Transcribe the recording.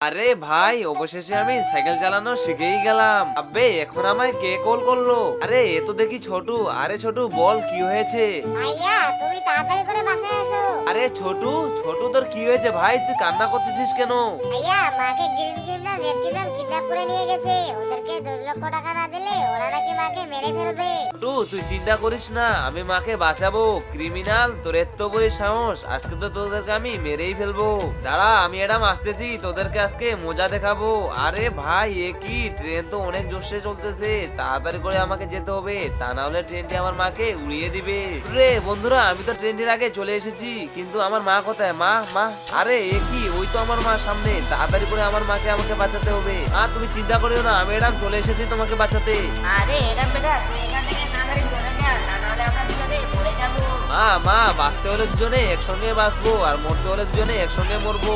আরে ভাই, অবশেষে আমি সাইকেল চালানো শিখেই গেলাম। আব্বে, এখন আমায় কে কল করলো? আরে এ তো দেখি ছোটু। আরে ছোটু, বল কি হয়েছে? ভাইয়া তুমি তাড়াতাড়ি করে বাসায় আসো। আরে ছোটু, ছোটু তোর কি হয়েছে ভাই? তুই কান্না করতেছিস কেন? ভাইয়া মাকে green criminal red criminal kidnap করে নিয়ে গেছে। ওদেরকে 2 লক্ষ টাকা না দিলে ওরা নাকি মাকে মেরে ফেলবে। ছোটু, তুই চিন্তা করিস না, আমি মাকে বাঁচাবো। ক্রিমিনাল, তোর এত বড় সাহস! আজকে তো তোদেরকে আমি মেরেই ফেলবো। দাঁড়া, আমি এডাম আসতেছি, তোদেরকে আজকে মজা দেখাবো। আরে ভাই, এ কি? ট্রেন তো অনেক জোরে চলতেছে, তাড়াতাড়ি করে আমাকে যেতে হবে, তা না হলে ট্রেনটি আমার মাকে উড়িয়ে দিবে। রে বন্ধুরা, আমি তো ট্রেনটির আগে চলে এসেছি, কিন্তু আমার মা কোথায়? মা, মা! আরে এ কি? ওই তো আমার মা সামনে। তাড়াতাড়ি করে আমার মাকে আমাকে বাঁচাতে হবে। তুমি চিন্তা করিও না, আমি এডাম চলে এসেছি তোমাকে বাঁচাতে। আরে এটা বেটা তুই এখান থেকে তাড়াতাড়ি চলে যা, না নাহলে আমরা দুজনে মরে যাবো। মা, মা! বাঁচতে হলে দুজনে একসঙ্গে বাঁচবো, আর মরতে হলে দুজনে একসঙ্গে মরবো।